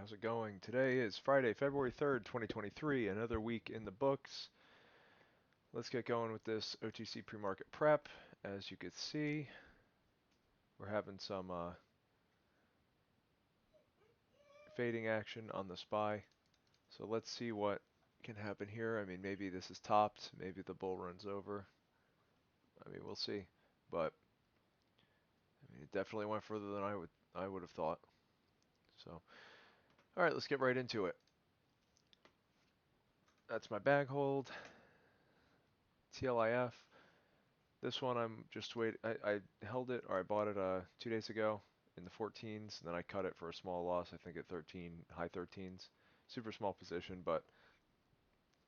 how's it going? Today is Friday, February 3rd, 2023, another week in the books. Let's get going with this OTC Premarket Prep. As you can see, we're having some fading action on the SPY. So let's see what can happen here. I mean, maybe this is topped, maybe the bull runs over. I mean, we'll see. But I mean, it definitely went further than I would have thought. So, all right, let's get right into it. That's my bag hold, TLIF. This one I'm just wait. I held it or I bought it 2 days ago in the 14s, and then I cut it for a small loss. I think at 13, high 13s, super small position, but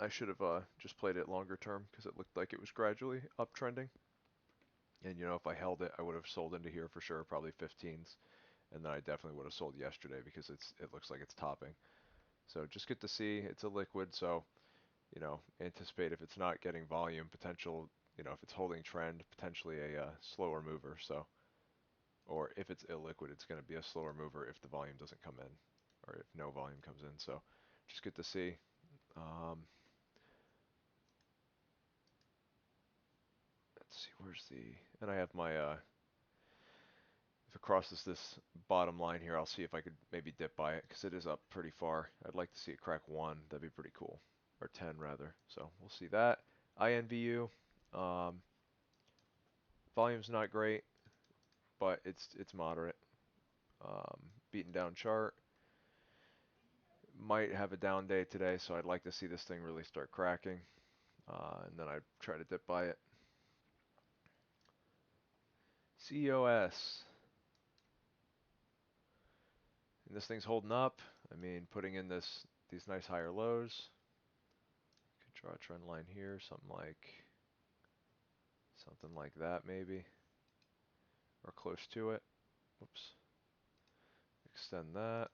I should have just played it longer term because it looked like it was gradually uptrending. And if I held it, I would have sold into here for sure, probably 15s, and then I definitely would have sold yesterday because it looks like it's topping. So just good to see it's a liquid. So anticipate if it's not getting volume potential, if it's holding trend, potentially a slower mover. So, or if it's illiquid, it's going to be a slower mover if the volume doesn't come in, or if no volume comes in. So, just good to see. Um, let's see, where's and I have my, if it crosses this bottom line here, I'll see if I could maybe dip by it, because it is up pretty far. I'd like to see it crack 1. That'd be pretty cool. Or 10 rather. So, we'll see that. INVU. Um, Volume's not great, but it's moderate. Beaten down chart. Might have a down day today, so I'd like to see this thing really start cracking. And then I'd try to dip by it. COS. And this thing's holding up. I mean, putting in these nice higher lows. Could draw a trend line here, something like that maybe. Or close to it. Whoops. Extend that.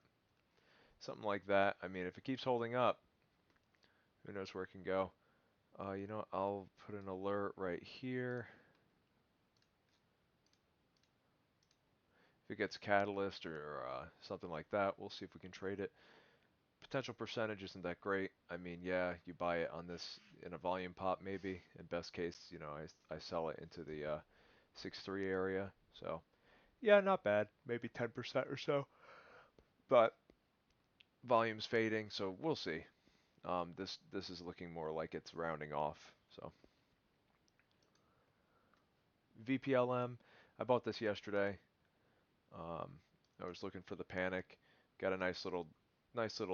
Something like that. I mean, if it keeps holding up, who knows where it can go. I'll put an alert right here. If it gets catalyst or something like that, we'll see if we can trade it. Potential percentage isn't that great. I mean, yeah, you buy it on this in a volume pop maybe. In best case, I sell it into the 6.3 area. So, yeah, not bad. Maybe 10% or so. But volume's fading, so we'll see. This is looking more like it's rounding off. So, VPLM, I bought this yesterday. Um, I was looking for the panic. Got a nice little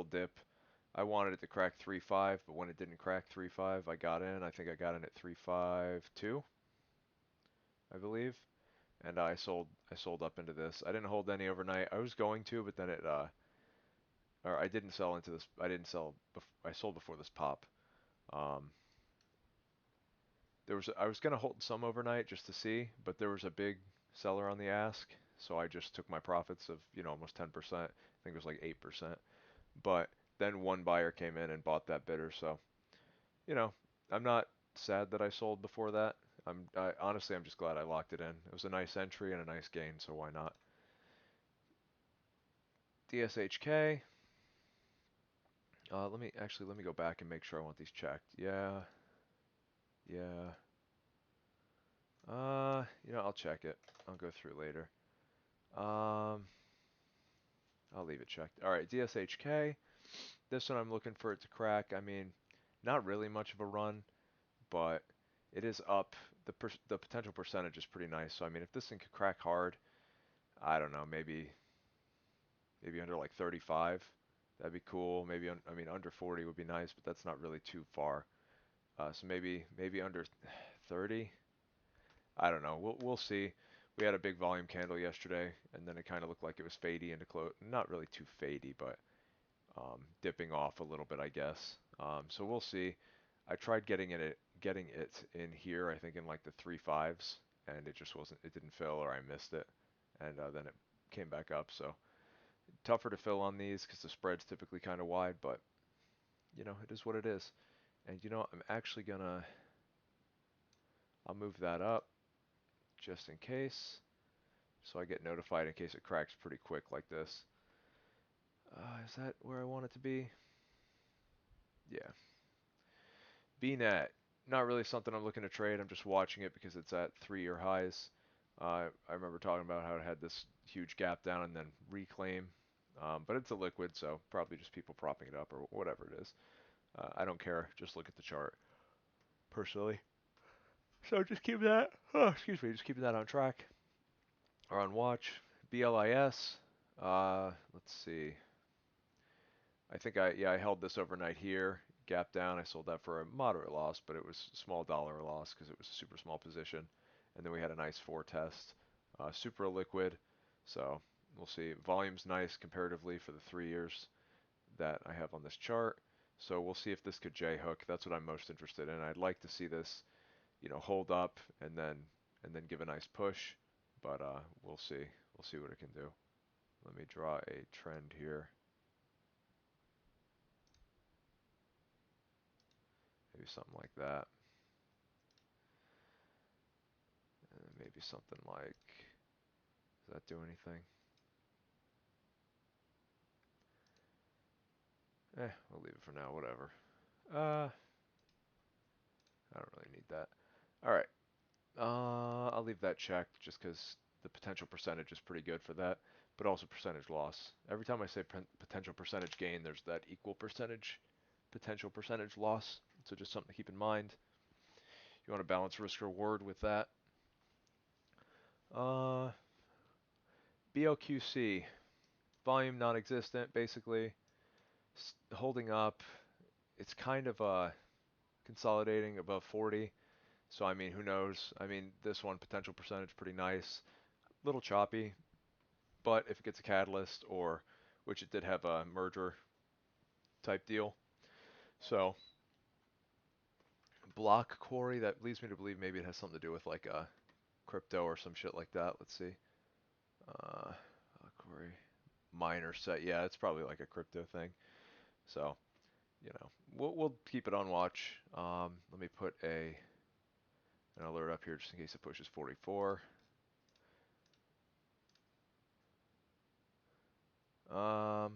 dip. I wanted it to crack 3.5, but when it didn't crack 3.5, I got in. I think I got in at 3.52, I believe, and I sold up into this. I didn't hold any overnight. I was going to, but then or I didn't sell into this. I didn't sell. I sold before this pop. Um, I was gonna hold some overnight just to see, but there was a big seller on the ask, so I just took my profits of almost 10%. I think it was like 8%. But then one buyer came in and bought that bidder, so you know, I'm not sad that I sold before that. Honestly, I'm just glad I locked it in. It was a nice entry and a nice gain, so why not? DSHK. Let me go back and make sure I want these checked. Yeah, yeah. I'll check it. I'll go through later. Um, I'll leave it checked. All right, DSHK. This one I'm looking for it to crack. I mean, not really much of a run, but it is up. The potential percentage is pretty nice. So I mean, if this thing could crack hard, I don't know, maybe under like 35, that'd be cool. I mean, under 40 would be nice, but that's not really too far. So maybe under 30. I don't know. We'll see. We had a big volume candle yesterday, and then it kind of looked like it was fadey into close. Not really too fadey, but dipping off a little bit, I guess. So we'll see. I tried getting it in here. I think in like the 3.5s, and it just wasn't. It didn't fill, or I missed it, and then it came back up. So tougher to fill on these because the spread's typically kind of wide, but it is what it is. And I'm actually I'll move that up just in case, so I get notified in case it cracks pretty quick like this. Is that where I want it to be? Yeah. VNet, not really something I'm looking to trade. I'm just watching it because it's at 3-year highs. I remember talking about how it had this huge gap down and then reclaim. But it's a liquid, so probably just people propping it up or whatever it is. I don't care. Just look at the chart, personally. So just keep that, oh, excuse me, just keep that on track or on watch. BLIS, let's see. I think I held this overnight here, gap down. I sold that for a moderate loss, but it was a small dollar loss because it was a super small position. And then we had a nice 4 test, super liquid. So we'll see. Volume's nice comparatively for the 3 years that I have on this chart. So we'll see if this could J hook. That's what I'm most interested in. I'd like to see this, hold up and then give a nice push. But we'll see. We'll see what it can do. Let me draw a trend here. Maybe something like that. And maybe something like, does that do anything? We'll leave it for now, whatever. I don't really need that. All right, I'll leave that checked just because the potential percentage is pretty good for that, but also percentage loss. Every time I say potential percentage gain, there's that equal percentage potential percentage loss. So just something to keep in mind. You want to balance risk reward with that. Uh, BLQC, volume non-existent, basically. Holding up. It's kind of consolidating above 40. So I mean, who knows? I mean, this one potential percentage pretty nice. Little choppy, but if it gets a catalyst or which it did have a merger type deal. So block quarry, that leads me to believe maybe it has something to do with like a crypto or some shit like that. Let's see. Quarry miner set. Yeah, it's probably like a crypto thing. So, we'll keep it on watch. Let me put an alert up here just in case it pushes 44. Um,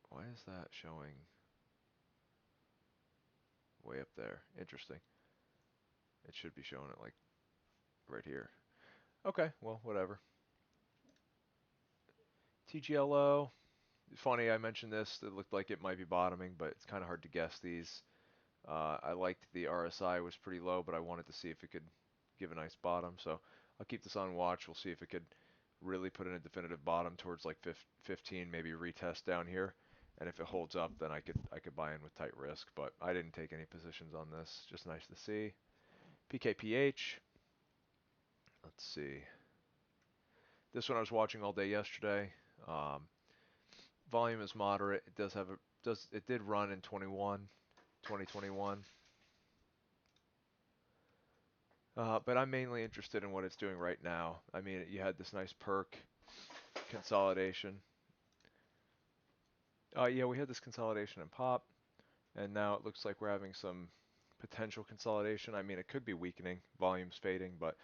why is that showing way up there? Interesting. It should be showing it like right here. Okay, well, whatever. TGLO. Funny, I mentioned this. It looked like it might be bottoming, but it's kind of hard to guess these. I liked the RSI was pretty low, but I wanted to see if it could give a nice bottom. So I'll keep this on watch. We'll see if it could really put in a definitive bottom towards like 15, maybe retest down here. And if it holds up, then I could buy in with tight risk. But I didn't take any positions on this. Just nice to see. PKPH. Let's see. This one I was watching all day yesterday. Um, Volume is moderate. It does have a it did run in 2021. But I'm mainly interested in what it's doing right now. I mean, you had this nice perk consolidation. Yeah, we had this consolidation and pop, and now it looks like we're having some potential consolidation. I mean, it could be weakening, volume's fading, but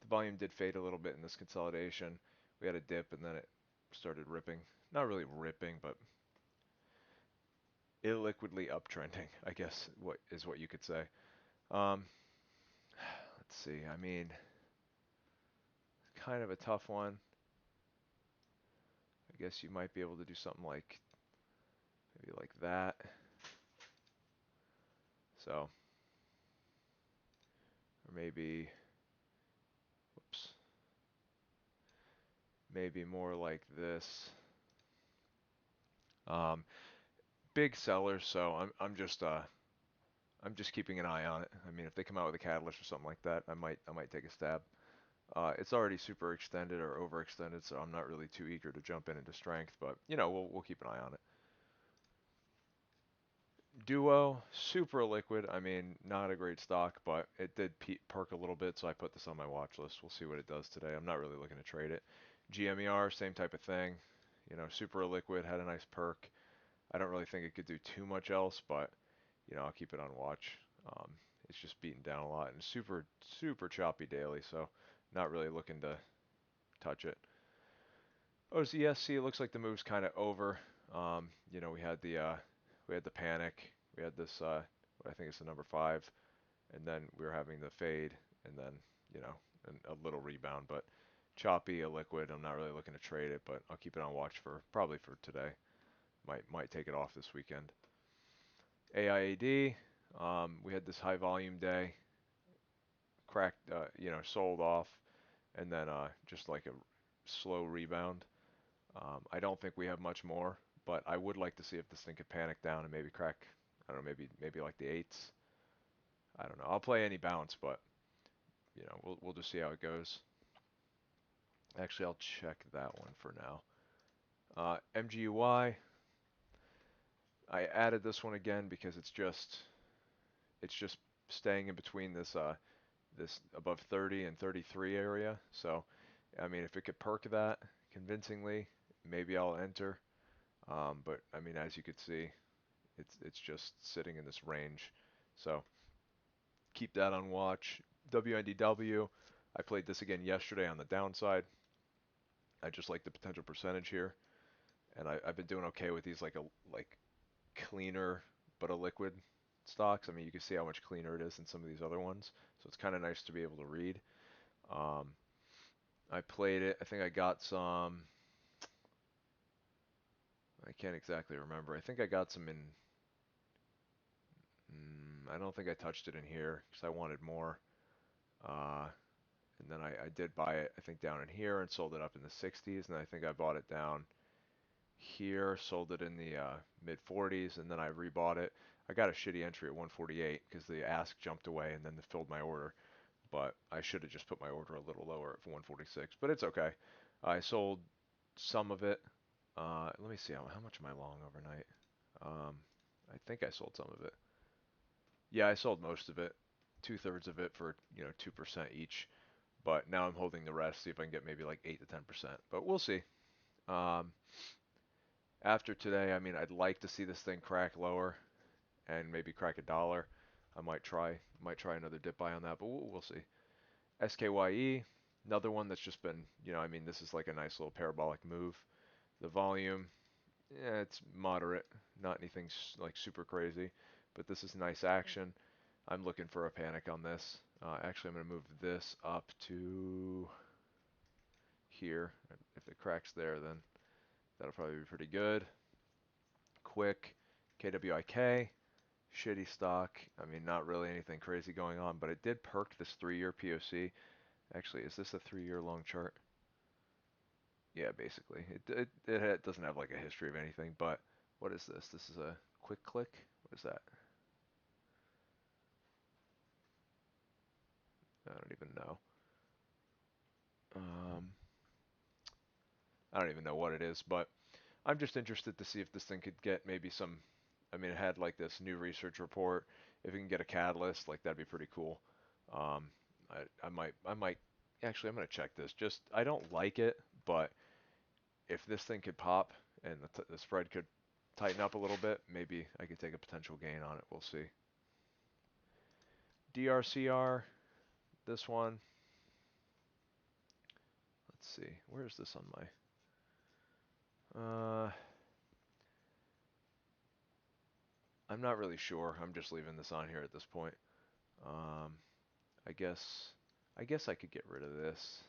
the volume did fade a little bit in this consolidation. We had a dip, and then it started ripping. Not really ripping, but illiquidly uptrending, I guess what you could say. Um, let's see. I mean, kind of a tough one. I guess you might be able to do something like maybe like that. So, or maybe, whoops, maybe more like this. Um, Big sellers, so I'm just keeping an eye on it. I mean, if they come out with a catalyst or something like that, I might take a stab. It's already super extended or overextended, so I'm not really too eager to jump in into strength, but we'll keep an eye on it. Duo, super liquid. I mean, not a great stock, but it did perk a little bit, so I put this on my watch list. We'll see what it does today. I'm not really looking to trade it. GMER, same type of thing. Super liquid, had a nice perk. I don't really think it could do too much else, but I'll keep it on watch. Um, it's just beaten down a lot and super, super choppy daily, so not really looking to touch it. OZSC, it looks like the move's kind of over. We had the panic. We had this what I think is the number five, and then we were having the fade, and then you know a little rebound, but choppy, illiquid. I'm not really looking to trade it, but I'll keep it on watch for probably for today. Might take it off this weekend. AIAD, we had this high volume day, cracked, sold off, and then just like a slow rebound. I don't think we have much more, but I would like to see if this thing could panic down and maybe crack. I don't know, maybe like the eights. I don't know. I'll play any bounce, but we'll just see how it goes. Actually, I'll check that one for now. MGUY, I added this one again because it's just staying in between this above 30 and 33 area. So, I mean, if it could perk that convincingly, maybe I'll enter. But I mean, as you could see, it's just sitting in this range. So keep that on watch. WNDW, I played this again yesterday on the downside. I just like the potential percentage here, and I've been doing okay with these like cleaner but a liquid stocks. I mean, you can see how much cleaner it is than some of these other ones, so it's kind of nice to be able to read. Um, I played it. I think I got some. I can't exactly remember. I think I got some in. I don't think I touched it in here because I wanted more. Uh, and then I did buy it, I think, down in here and sold it up in the 60s. And I think I bought it down here, sold it in the mid 40s, and then I rebought it. I got a shitty entry at 148 because the ask jumped away and then it filled my order. But I should have just put my order a little lower at 146. But it's okay. I sold some of it. Let me see how much am I long overnight. Um, I think I sold some of it. Yeah, I sold most of it, 2/3 of it for 2% each. But now I'm holding the rest, see if I can get maybe like 8 to 10%. But we'll see. Um, After today, I mean, I'd like to see this thing crack lower and maybe crack a dollar. I might try another dip buy on that, but we'll see. SKYE, another one that's just been, I mean, this is like a nice little parabolic move. The volume, yeah, it's moderate, not anything like super crazy, but this is nice action. I'm looking for a panic on this. Actually, I'm going to move this up to here. If it cracks there, then that'll probably be pretty good. Quick, KWIK, shitty stock. I mean, not really anything crazy going on, but it did perk this 3-year POC. Actually, is this a 3-year long chart? Yeah, basically. It doesn't have like a history of anything, but what is this? This is a quick click? What is that? I don't even know. Um, I don't even know what it is, but I'm just interested to see if this thing could get maybe some. I mean, it had like this new research report. If it can get a catalyst, like that'd be pretty cool. Um, I might. Actually, I'm gonna check this. Just I don't like it, but if this thing could pop and the spread could tighten up a little bit, maybe I could take a potential gain on it. We'll see. DRCR, this one. Let's see. Where is this on my? I'm not really sure. I'm just leaving this on here at this point. Um, I guess I guess I could get rid of this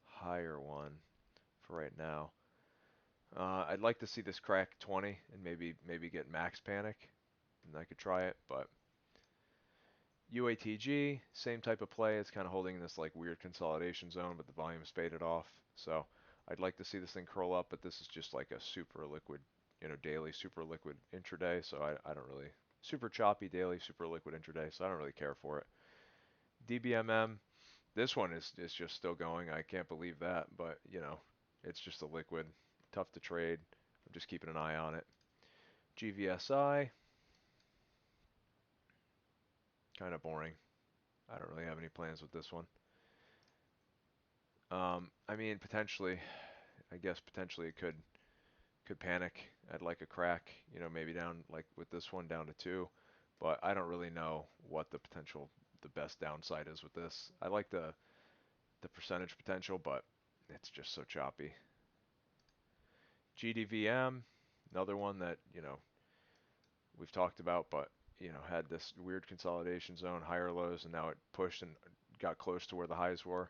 higher one for right now. I'd like to see this crack 20 and maybe get max panic, and I could try it. But UATG, same type of play. It's kind of holding this like weird consolidation zone, but the volume's faded off. So I'd like to see this thing curl up, but this is just like a super liquid, daily super liquid intraday. So I don't really super choppy daily super liquid intraday. So I don't really care for it. DBMM, this one is just still going. I can't believe that, but it's just a liquid, tough to trade. I'm just keeping an eye on it. GVSI, kind of boring. I don't really have any plans with this one. I mean, potentially, I guess potentially it could panic at like a crack, maybe down like with this one down to 2, but I don't really know what the best downside is with this. I like the percentage potential, but it's just so choppy. GDVM, another one that, we've talked about, but, had this weird consolidation zone, higher lows, and now it pushed and got close to where the highs were,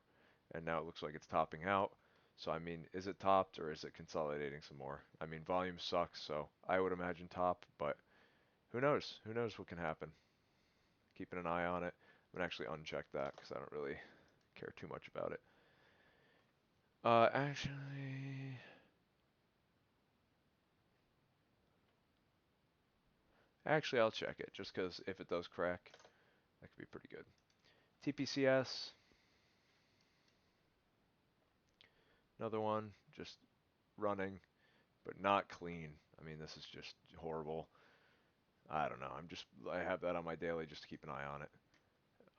and now it looks like it's topping out. So, I mean, is it topped or is it consolidating some more? I mean, volume sucks, so I would imagine top, but who knows? Who knows what can happen? Keeping an eye on it. I'm going to actually uncheck that because I don't really care too much about it. Actually, I'll check it just because if it does crack, that could be pretty good. TPCS, another one, just running, but not clean. I mean, this is just horrible. I don't know. I have that on my daily just to keep an eye on it.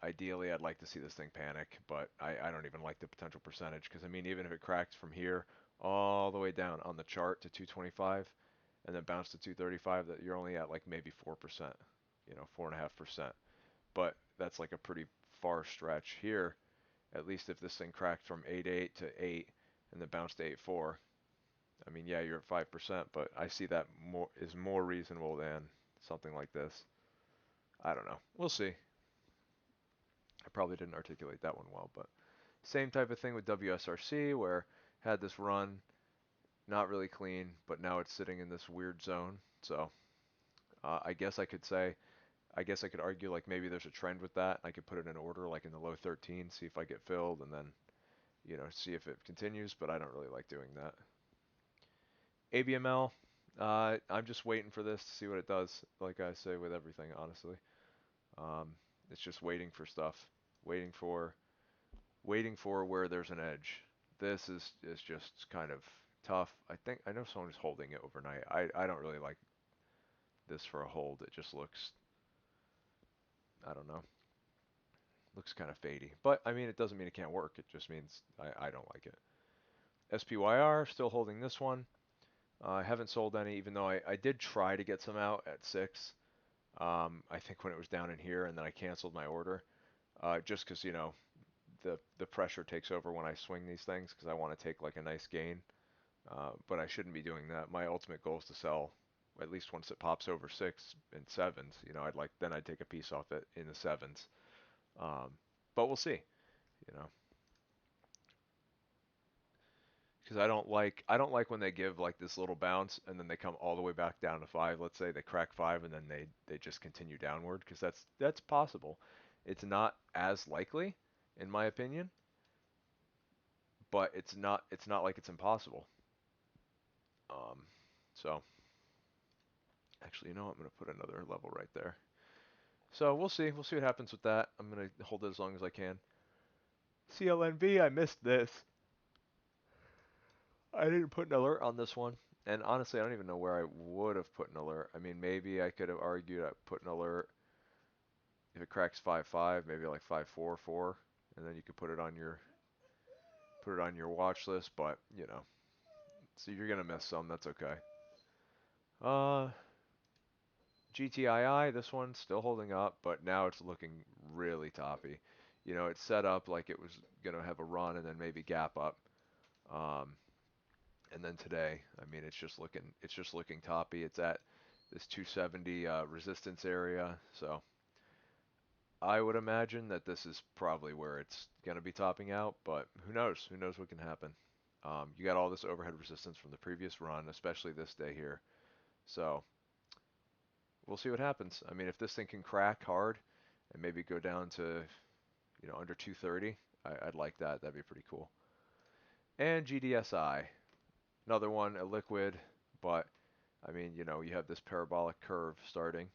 Ideally, I'd like to see this thing panic, but I don't even like the potential percentage because, I mean, even if it cracks from here all the way down on the chart to 225 and then bounce to 235, that you're only at like maybe 4%, 4.5%. But that's like a pretty far stretch here. At least if this thing cracked from 8.8 to 8 and then bounced to 8.4, I mean, yeah, you're at 5%, but I see that is more reasonable than something like this. I don't know. We'll see. I probably didn't articulate that one well, but same type of thing with WSRC where had this run, not really clean, but now it's sitting in this weird zone. So I guess I guess I could argue like maybe there's a trend with that. I could put it in order like in the low 13, see if I get filled, and then see if it continues. But I don't really like doing that. ABML, I'm just waiting for this to see what it does. Like I say with everything, honestly, um, it's just waiting for stuff, waiting for waiting for where there's an edge. This is just kind of tough. I know someone is holding it overnight. I don't really like this for a hold. It just looks, I don't know, looks kind of fadey. But I mean, it doesn't mean it can't work. It just means I don't like it. SPYR still holding this one. I haven't sold any, even though I did try to get some out at 6. I think when it was down in here, and then I canceled my order, just because the pressure takes over when I swing these things, because I want to take like a nice gain. But I shouldn't be doing that. My ultimate goal is to sell at least once it pops over 6 and 7s. I'd take a piece off it in the 7s. Um, but we'll see. You know, because I don't like when they give like this little bounce and then they come all the way back down to 5. Let's say they crack 5 and then they just continue downward, because that's possible. It's not as likely, in my opinion, but it's not like it's impossible. Um, so actually, I'm gonna put another level right there. So we'll see. We'll see what happens with that. I'm gonna hold it as long as I can. CLNV, I missed this. I didn't put an alert on this one. And honestly, I don't even know where I would have put an alert. I mean, maybe I could have argued I put an alert if it cracks 5.5, maybe like 5.44, and then you could put it on your watch list. But so you're gonna miss some. That's okay. Uh, GTII, this one's still holding up, but now it's looking really toppy. It's set up like it was gonna have a run and then maybe gap up. Um, and then today, I mean, it's just looking toppy. It's at this 270 resistance area, so I would imagine that this is probably where it's gonna be topping out. But who knows? Who knows what can happen? You got all this overhead resistance from the previous run, especially this day here. So we'll see what happens. I mean, if this thing can crack hard and maybe go down to under 230, I'd like that. That'd be pretty cool. And GDSI, another one, a liquid, but I mean, you have this parabolic curve starting.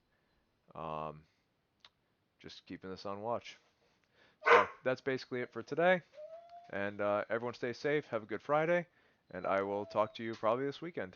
Um, just keeping this on watch. So that's basically it for today. And everyone stay safe. Have a good Friday. And I will talk to you probably this weekend.